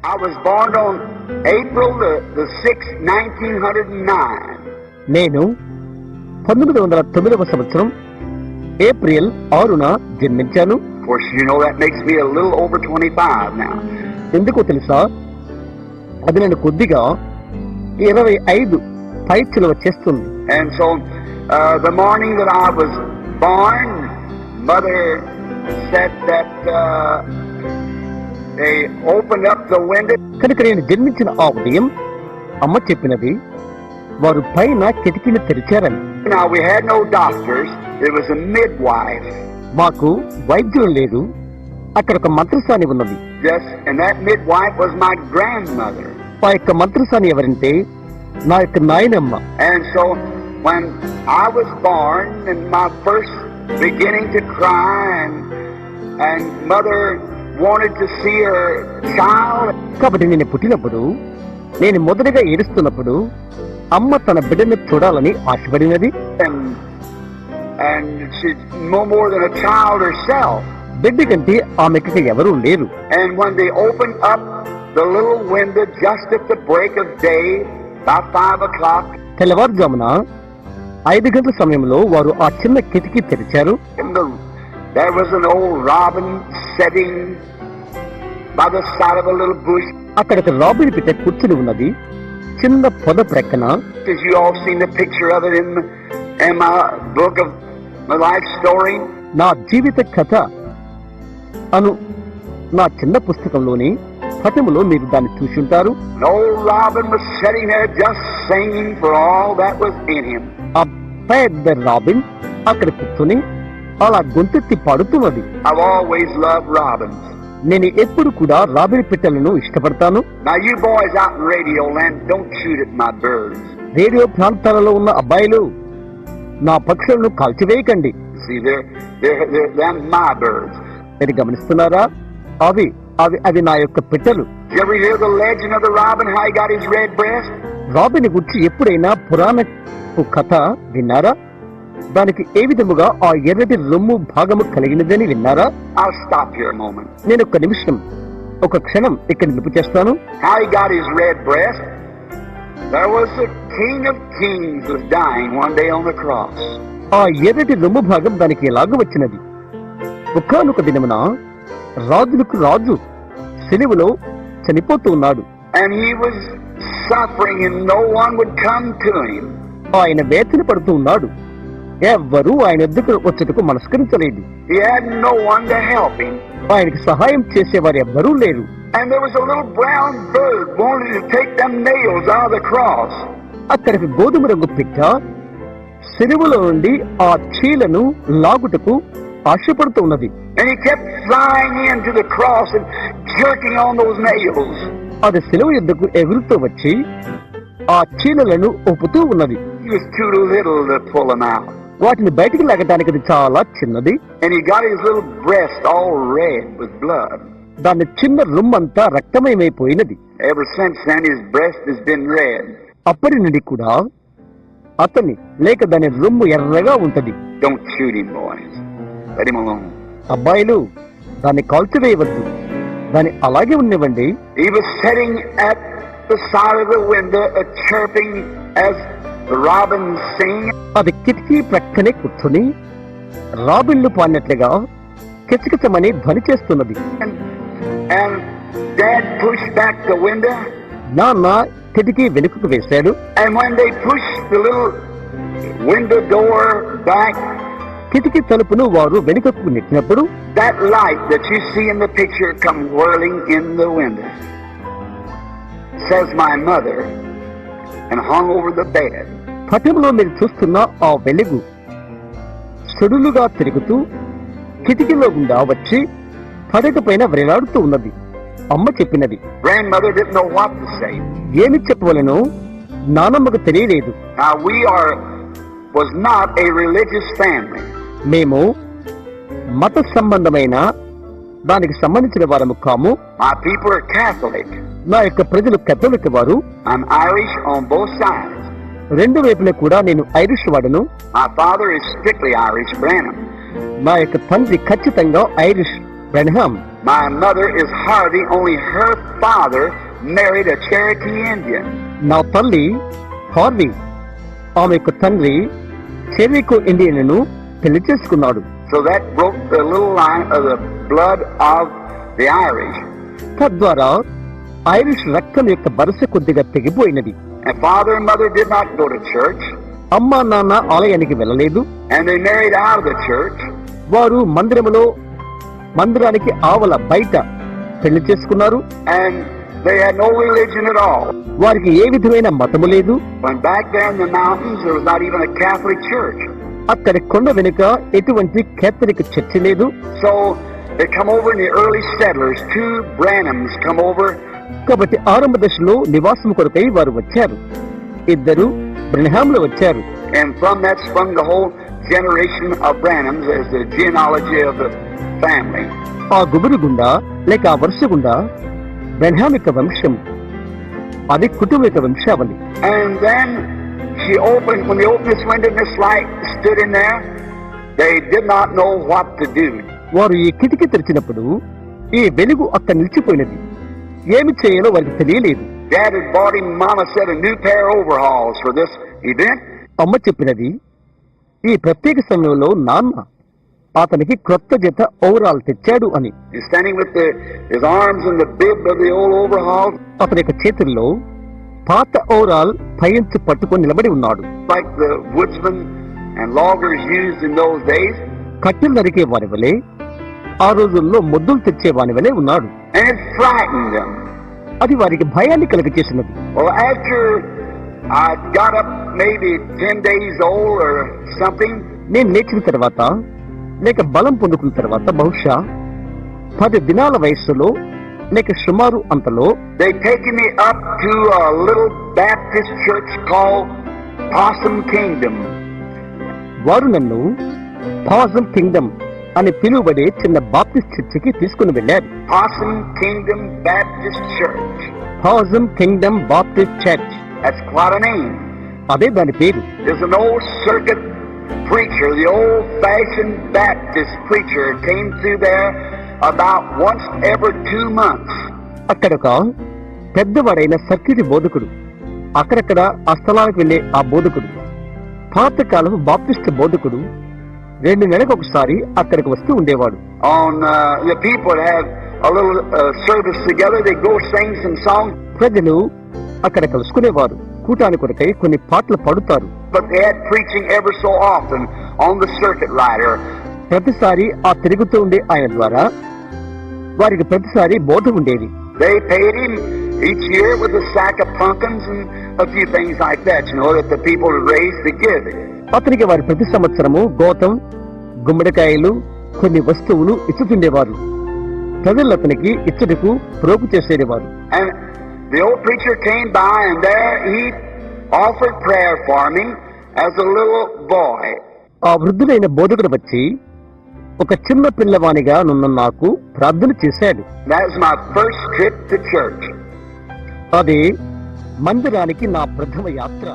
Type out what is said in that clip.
I was born on April the 6th, 1909. నేను 1909వ సంవత్సరం April 6న జన్మించాను. Of course, you know that makes me a little over 25 now. ఎందుకో తెలుసా, అది నన్ను కొద్దిగా 25 పైచిలువ చేస్తుంది. And so the morning that I was born, Mother said that they opened up the window. కనుక నేను జన్మించిన ఆ ఉదయం అమ్మ చెప్పినది, వారు పైన కిటికీని తెరిచారని. Now we had no doctors. There was a midwife. మాకు వైద్యులు లేదు, అక్కడ ఒక మంత్రసాని ఉన్నది. Yes, and that midwife was my grandmother. ఆ యొక్క మంత్రసాని ఎవరంటే నా యొక్క నాయనమ్మ. And so when I was born and my first beginning to cry and mother wanted to see her child. కాబట్టి నేను పుట్టినప్పుడు, నేను మొదటిగా ఏడుస్తున్నప్పుడు అమ్మ తన బిడ్డను చూడాలని ఆశపడినది. And she's no more than a child herself. బిడ్డ కంటే ఆమెకి ఎవరూ లేరు. And when they opened up the little window just at the break of day, about 5 o'clock. తెల్లవారుజామున 5 గంటల సమయంలో వారు ఆ చిన్న కిటికీ తెరిచారు. There was an old robin sitting by the side of a little bush. అక్కడ ఒక రాబిన్ పిట్ట కూర్చుని ఉన్నది చిన్న పొద ప్రక్కన. You all seen the picture of it in my book of my life story. నా జీవిత కథ అను నా చిన్న పుస్తకంలోని పటములో మీరు దాన్ని చూసుంటారు. An old robin was sitting there just singing for all that was in him. ఆ పెద్ద రాబిన్ అక్కడ కూర్చొని అలా గొంతెత్తి పాడుతున్నది. I've always loved robins. నేను ఎప్పుడు కూడా రాబిన్ పిట్టలను ఇష్టపడతాను. Now you boys out in radio land, don't shoot at my birds. Radio ప్రాంతాలలో ఉన్న అబ్బాయిలు నా పక్షులను కాల్చివేయకండి. See, they're my birds. మీరు గమనిస్తున్నారా, అవి అవి అవి నా యొక్క పిట్టలు. Did you ever hear the legend of the robin, how he got his red breast? Robin గురించి ఎప్పుడైనా పురాణ కథ విన్నారా? దానికి ఏ విధముగా ఆ ఎర్రటి రొమ్ము భాగము కలిగినదని విన్నారా? I'll stop here a moment. నేను ఒక నిమిషం, ఒక క్షణం ఇక్కడ నిలుపు చేస్తాను. How he got his red breast? There was a king of kings was dying one day on the cross. ఆ ఎర్రటి రొమ్ము భాగం దానికి ఎలాగ వచ్చినది? ఒకానొక దినమున రాజులకు రాజు సిలువలో చనిపోతూ ఉన్నాడు. And he was suffering and no one would come to him. ఆయన వేదన పడుతూ ఉన్నాడు, ఎవ్వరూ ఆయన ఎద్దుకు వచ్చేందుకు మనస్కరించలేదు. He had no one to help him. ఆయనకి సహాయం చేసేవారు ఎవ్వరూ లేరు. And there was a little brown bird wanted to take them nails out of the cross. అక్కడికి గోధుమ రంగు పిట్ట సిలువలో నుండి ఆ చీలను లాగుటకు ఆశపడుతూ ఉన్నది. And he kept flying into the cross and jerking on those nails. అది సిలువ ఎద్దుకు ఎగురుతూ వచ్చి ఆ చీలలను ఒప్పుతూ ఉన్నది. He was too little to pull them out. వాటిని బయటికి లాగటానికి అది చాలా చిన్నది. And he got his little breast all red with blood. దాని చిన్న రొమ్మంతా రక్తమయమైపోయినది. Ever since then his breast has been red. అప్పటి నుండి కూడా అతని లేక దాని రొమ్ము ఎర్రగా ఉంటది. Don't shoot him, boys. Let him alone. అబ్బాయిలు, దాన్ని కాల్చివేయవద్దు, దాన్ని అలాగే ఉండనివ్వండి. He was sitting at the side of the window, chirping as the robins sing. అది కిటికీ ప్రక్కనే కూర్చొని రాబిన్లు పాడినట్లుగా కిచకిచమని ధ్వని చేస్తున్నది. And Dad pushed back the window. నాన్న కిటికీ వెనుకకు వేశాడు. And when they pushed the little window door back, కిటికీ తలుపును వారు వెనుకకు నెట్టినప్పుడు that light that you see in the picture come whirling in the window, says my mother, and hung over the bed. పటంలో మీరు చూస్తున్న ఆ వెలుగు సుడులుగా తిరుగుతూ కిటికీలో గుండా వచ్చి పడక పైన వేలాడుతూ ఉన్నది. అమ్మ చెప్పినది. Grandmother didn't know what to say. ఏమి చెప్పవలనో నానమ్మకు తెలియలేదు. Now was not a religious family. మేము మత సంబంధమైన దానికి సంబంధించిన వారము కాము. My people are Catholic. నా యొక్క ప్రజలు కథోలిక్ వారు. I'm Irish on both sides. రెండు వైపులా కూడా నేను ఐరిష్ వాడను. My father is strictly Irish, Branham. నా యొక్క తండ్రి ఖచ్చితంగా Irish Branham, My mother is Harvey, only her father married a Cherokee Indian. నా తల్లి హార్వీ, ఆమె యొక్క తండ్రి చెరికో ఇండియన్ను పెళ్లి చేసుకున్నాడు. So that broke the little line of the blood of the Irish. తద్వారా ఐరిష్ రక్తం యొక్క వరుస కొద్దిగా తెగిపోయినది. And father and mother did not go to church. అమ్మా నాన్న ఆలయానికి వెళ్ళలేదు. And they married out of the church. వారు మందిరానికి ఆవల బయట పెళ్లి చేసుకున్నారు. And they had no religion at all. వారికి ఏ విధమైన మతము లేదు. When back there in the mountains there was not even a Catholic church. అక్కడి కొండ వెనుక ఎటువంటి కేథలిక్ చర్చి లేదు. So they come over in the early settlers, 2 Branhams come over. కాబట్టి ఆరంభ దశలో నివాసం కొరకై వారు వచ్చారు. 2 బ్రెన్హామ్లు వచ్చారు. And from that sprung the whole generation of Branhams as the genealogy of the family. ఆ గుబురు గుండా లేక ఆ వరుస గుండా బ్రెన్హామ్ యొక్క వంశం, అది కుటుంబ యొక్క వంశావళి. And then when they opened this window and this light stood in there, they did not know what to do. వారు ఈ కిటికీ తెరిచినప్పుడు ఈ వెలుగు అక్కడ నిలిచిపోయినది. ఏమి చేయాలో వారికి తెలియలేదు. Dad had bought him, Mama said, a new pair of overalls for this event. అమ్మ చెప్పినది, ఈ ప్రత్యేక సమయంలో నాన్న అతనికి క్రొత్త జత ఓవరాల్ తెచ్చాడు అని. He's standing with his arms in the bib of the old overalls. అతని యొక్క చేతుల్లో పాత ఓవరాల్ పైంచు పట్టుకొని నిలబడి ఉన్నాడు. Like the woodsmen and loggers used in those days. కట్టెలు నరికే వారి వలె, ఆ రోజుల్లో మొద్దులు తెచ్చే వాని వలె ఉన్నాడు. And it frightened them. అది వారికి భయాన్ని కలుగచేసినది. Well, after I got up maybe 10 days old or something, నేను లేచిన తర్వాత లేక బలం పొందుకున్న తర్వాత బహుశా 10 దినాల వయస్సులో లేక సుమారు అంతలో they taken me up to a little Baptist church called Possum Kingdom. వారు నన్ను పాసమ్ కింగ్డమ్ అని పిలువబడే చిన్న బాప్టిస్ట్ చర్చికి తీసుకుని వెళ్ళారు. Possum Kingdom Baptist Church. Possum Kingdom Baptist church. That's quite a name. అదే దాని పేరు. There's an old circuit preacher, the old-fashioned Baptist preacher, came through there about once every 2 months. అక్కడ ఒక పెద్దవాడైన సర్కిట్ బోధకుడు, అక్కడక్కడ ఆ స్థలానికి వెళ్లే ఆ బోధకుడు, పాతకాలపు బాప్టిస్ట్ బోధకుడు 2 నెలలకు ఒకసారి అక్కడికి వస్తూ ఉండేవాడు. On the people have a little service together, they go sing some songs. ప్రజలు అక్కడ కలుసుకునేవారు, కూటాని కొరకై కొన్ని పాటలు పాడుతారు. But they had preaching ever so often on the circuit rider. ప్రతిసారి ఆ తిరుగుతూ ఉండే ఆయన ద్వారా వారికి ప్రతిసారి బోధ ఉండేది. They paid him each year with a sack of pumpkins and a few things like that, that the people would raise to give it. అతనికి వారి ప్రతి సంవత్సరము గోతం, గుమ్మడికాయలు, కొన్ని వస్తువులు ఇచ్చుతుండేవారు. ప్రజలు అతనికి ఇచ్చుటకు ప్రోగు చేసేవారు. And the old preacher came by and there he offered prayer for me as a little boy. ఆ వృద్ధులైన బోధకుడు వచ్చి ఒక చిన్న పిల్లవానిగా నున్న నాకు ప్రార్థన చేశాడు. That was my first trip to church. అదే మందిరానికి నా ప్రథమ యాత్ర.